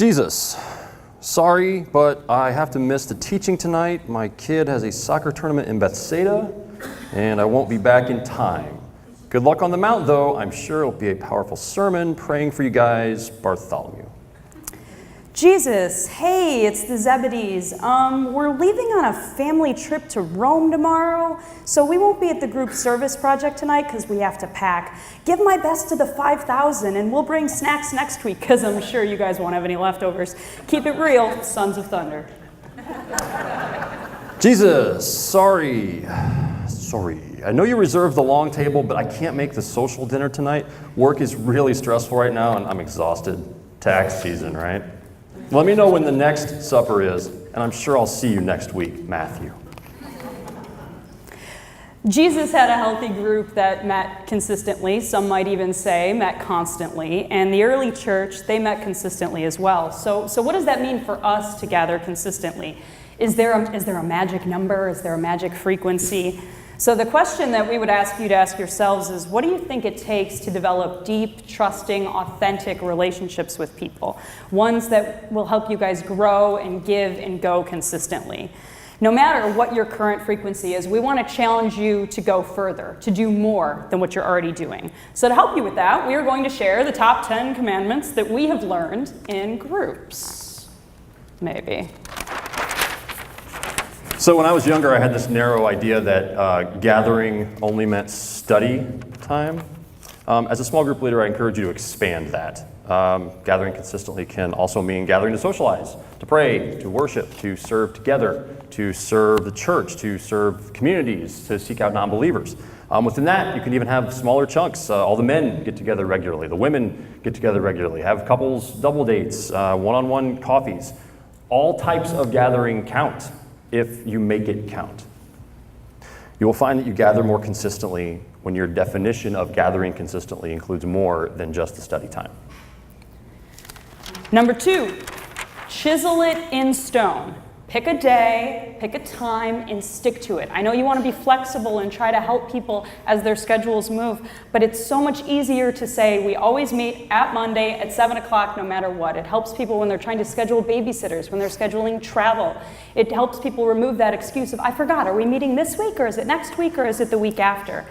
Jesus, sorry, but I have to miss the teaching tonight. My kid has a soccer tournament in Bethsaida, and I won't be back in time. Good luck on the mount, though. I'm sure it'll be a powerful sermon. Praying for you guys, Bartholomew. Jesus, hey, it's the Zebedees. We're leaving on a family trip to Rome tomorrow, so we won't be at the group service project tonight because we have to pack. Give my best to the 5,000, and we'll bring snacks next week because I'm sure you guys won't have any leftovers. Keep it real, Sons of Thunder. Jesus, sorry. I know you reserved the long table, but I can't make the social dinner tonight. Work is really stressful right now, and I'm exhausted. Tax season, right? Let me know when the next supper is, and I'm sure I'll see you next week, Matthew. Jesus had a healthy group that met consistently, some might even say met constantly, and the early church, they met consistently as well. So what does that mean for us to gather consistently? Is there a magic number? Is there a magic frequency? So the question that we would ask you to ask yourselves is, what do you think it takes to develop deep, trusting, authentic relationships with people? Ones that will help you guys grow and give and go consistently. No matter what your current frequency is, we want to challenge you to go further, to do more than what you're already doing. So to help you with that, we are going to share the top 10 commandments that we have learned in groups. Maybe. So when I was younger, I had this narrow idea that gathering only meant study time. As a small group leader, I encourage you to expand that. Gathering consistently can also mean gathering to socialize, to pray, to worship, to serve together, to serve the church, to serve communities, to seek out non-believers. Within that, you can even have smaller chunks. All the men get together regularly. The women get together regularly. Have couples double dates, one-on-one coffees. All types of gathering count if you make it count. You will find that you gather more consistently when your definition of gathering consistently includes more than just the study time. Number 2, chisel it in stone. Pick a day, pick a time, and stick to it. I know you want to be flexible and try to help people as their schedules move, but it's so much easier to say we always meet at Monday at 7 o'clock no matter what. It helps people when they're trying to schedule babysitters, when they're scheduling travel. It helps people remove that excuse of, I forgot, are we meeting this week, or is it next week, or is it the week after?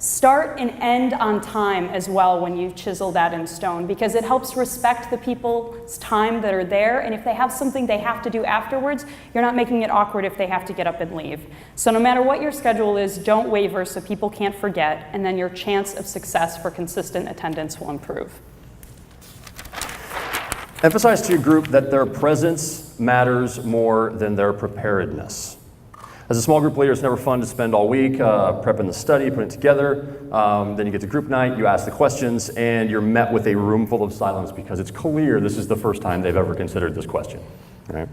Start and end on time as well when you chisel that in stone, because it helps respect the people's time that are there, and if they have something they have to do afterwards, you're not making it awkward if they have to get up and leave. So no matter what your schedule is, don't waver so people can't forget, and then your chance of success for consistent attendance will improve. Emphasize to your group that their presence matters more than their preparedness. As a small group leader, it's never fun to spend all week prepping the study, putting it together. Then you get to group night, you ask the questions, and you're met with a room full of silence because it's clear this is the first time they've ever considered this question. Right?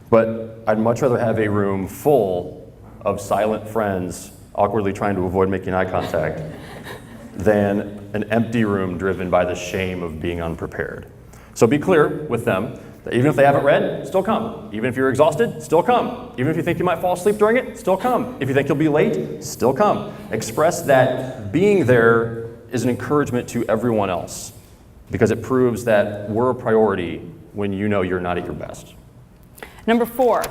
But I'd much rather have a room full of silent friends awkwardly trying to avoid making eye contact than an empty room driven by the shame of being unprepared. So be clear with them that even if they haven't read, still come. Even if you're exhausted, still come. Even if you think you might fall asleep during it, still come. If you think you'll be late, still come. Express that being there is an encouragement to everyone else because it proves that we're a priority when you know you're not at your best. Number 4,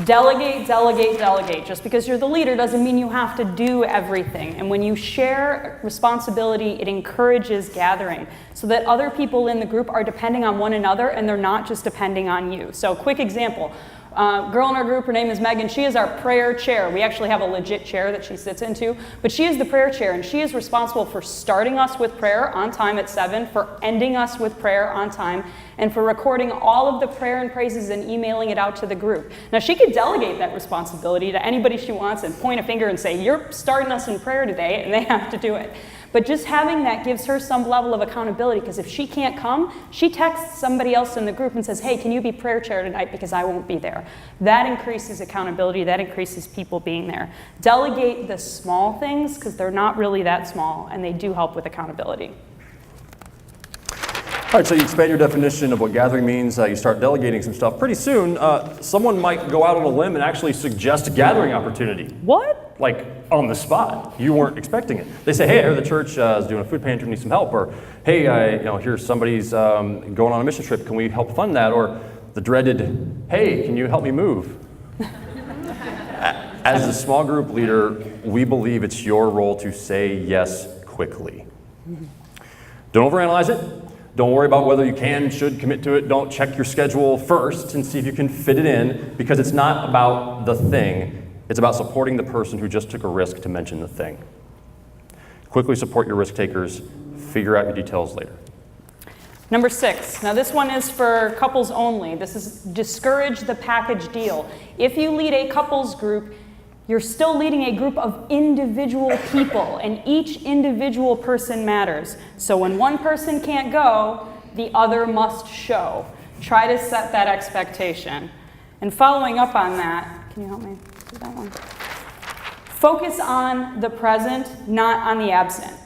delegate, delegate, delegate. Just because you're the leader doesn't mean you have to do everything. And when you share responsibility, it encourages gathering so that other people in the group are depending on one another and they're not just depending on you. So quick example. Girl in our group, her name is Megan. She is our prayer chair. We actually have a legit chair that she sits into, but she is the prayer chair, and she is responsible for starting us with prayer on time at 7, for ending us with prayer on time, and for recording all of the prayer and praises and emailing it out to the group. Now, she could delegate that responsibility to anybody she wants and point a finger and say, you're starting us in prayer today, and they have to do it. But just having that gives her some level of accountability, because if she can't come, she texts somebody else in the group and says, hey, can you be prayer chair tonight because I won't be there. That increases accountability, that increases people being there. Delegate the small things because they're not really that small and they do help with accountability. All right, so you expand your definition of what gathering means, you start delegating some stuff. Pretty soon, someone might go out on a limb and actually suggest a gathering opportunity. What? Like on the spot. You weren't expecting it. They say, hey, I heard the church is doing a food pantry, need some help. Or, hey, here's somebody's going on a mission trip. Can we help fund that? Or the dreaded, hey, can you help me move? As a small group leader, we believe it's your role to say yes quickly. Don't overanalyze it. Don't worry about whether you can, should commit to it. Don't check your schedule first and see if you can fit it in, because it's not about the thing. It's about supporting the person who just took a risk to mention the thing. Quickly support your risk takers. Figure out your details later. Number 6. Now this one is for couples only. This is discourage the package deal. If you lead a couples group, you're still leading a group of individual people, and each individual person matters. So when one person can't go, the other must show. Try to set that expectation. And following up on that, can you help me do that one? Focus on the present, not on the absent.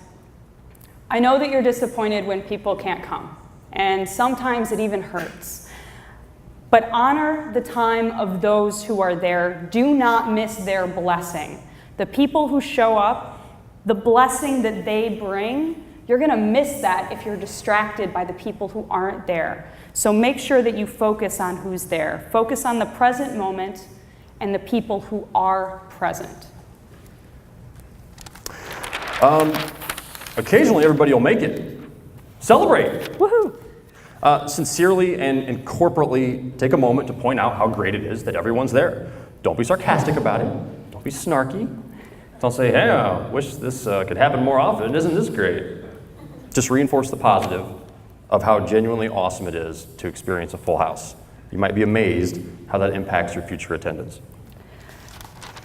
I know that you're disappointed when people can't come, and sometimes it even hurts. But honor the time of those who are there. Do not miss their blessing. The people who show up, the blessing that they bring, you're going to miss that if you're distracted by the people who aren't there. So make sure that you focus on who's there. Focus on the present moment and the people who are present. Occasionally, everybody will make it. Celebrate. Woohoo! Sincerely and corporately take a moment to point out how great it is that everyone's there. Don't be sarcastic about it. Don't be snarky. Don't say, hey, I wish this could happen more often. Isn't this great? Just reinforce the positive of how genuinely awesome it is to experience a full house. You might be amazed how that impacts your future attendance.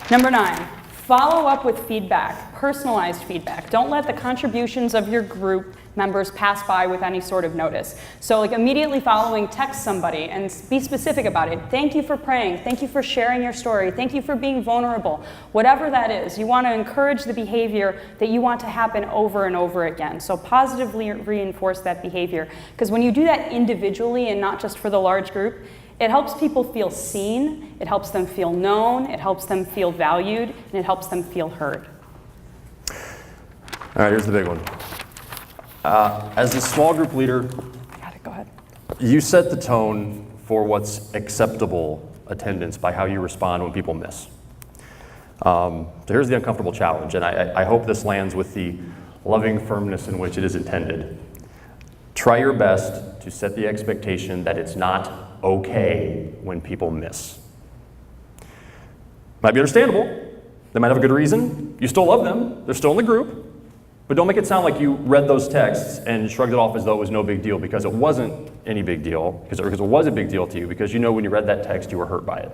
Number 9, follow up with feedback, personalized feedback. Don't let the contributions of your group members pass by with any sort of notice. So like immediately following, text somebody and be specific about it. Thank you for praying. Thank you for sharing your story. Thank you for being vulnerable. Whatever that is, you want to encourage the behavior that you want to happen over and over again. So positively reinforce that behavior. Because when you do that individually and not just for the large group, it helps people feel seen, it helps them feel known, it helps them feel valued, and it helps them feel heard. All right, here's the big one. As a small group leader, Go ahead. you set the tone for what's acceptable attendance by how you respond when people miss. So here's the uncomfortable challenge, and I hope this lands with the loving firmness in which it is intended. Try your best to set the expectation that it's not okay when people miss. Might be understandable. They might have a good reason. You still love them. They're still in the group. But don't make it sound like you read those texts and shrugged it off as though it was no big deal, because it wasn't any big deal, because it was a big deal to you, because you know when you read that text you were hurt by it.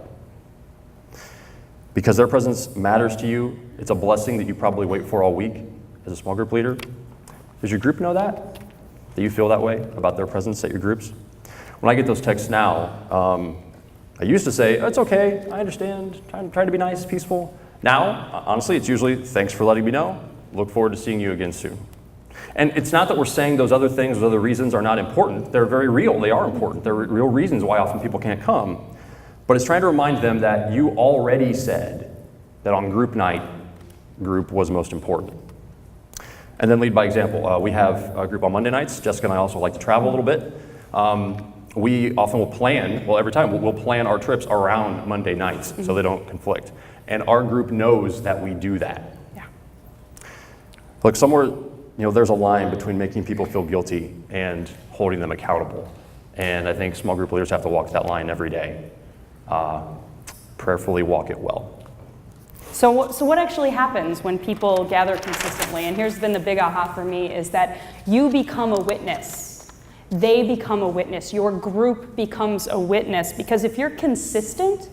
Because their presence matters to you, it's a blessing that you probably wait for all week as a small group leader. Does your group know that? Do you feel that way about their presence at your groups? When I get those texts now, I used to say, oh, it's okay, I understand, trying to be nice, peaceful. Now, honestly, it's usually, thanks for letting me know. Look forward to seeing you again soon. And it's not that we're saying those other things, those other reasons are not important. They're very real. They are important. They're real reasons why often people can't come. But it's trying to remind them that you already said that on group night, group was most important. And then lead by example. We have a group on Monday nights. Jessica and I also like to travel a little bit. We often will plan, well, every time we'll plan our trips around Monday nights so they don't conflict. And our group knows that we do that. Look, somewhere, there's a line between making people feel guilty and holding them accountable. And I think small group leaders have to walk that line every day. Prayerfully walk it well. So what actually happens when people gather consistently? And here's been the big aha for me, is that you become a witness. They become a witness. Your group becomes a witness. Because if you're consistent,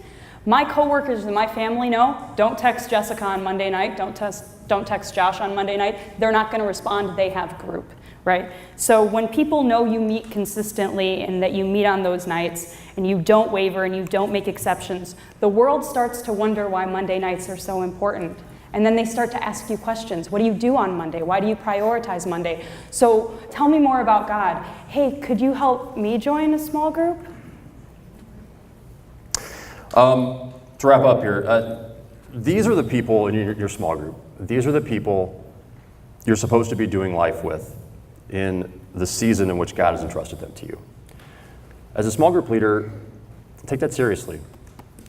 my coworkers and my family know, don't text Jessica on Monday night, don't text Josh on Monday night. They're not going to respond. They have group, right? So when people know you meet consistently and that you meet on those nights and you don't waver and you don't make exceptions, the world starts to wonder why Monday nights are so important. And then they start to ask you questions. What do you do on Monday? Why do you prioritize Monday? So tell me more about God. Hey, could you help me join a small group? To wrap up here, these are the people in your small group. These are the people you're supposed to be doing life with in the season in which God has entrusted them to you. As a small group leader, take that seriously.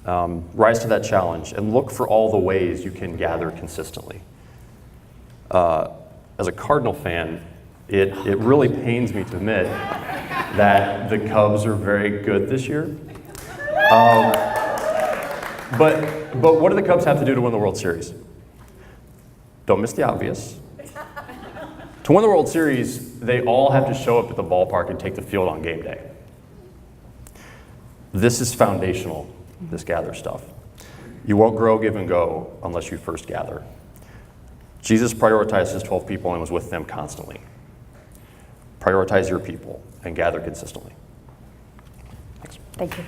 Rise to that challenge and look for all the ways you can gather consistently. As a Cardinal fan, it really pains me to admit that the Cubs are very good this year. But what do the Cubs have to do to win the World Series? Don't miss the obvious. To win the World Series, they all have to show up at the ballpark and take the field on game day. This is foundational, this gather stuff. You won't grow, give, and go unless you first gather. Jesus prioritized his 12 people and was with them constantly. Prioritize your people and gather consistently. Thanks. Thank you.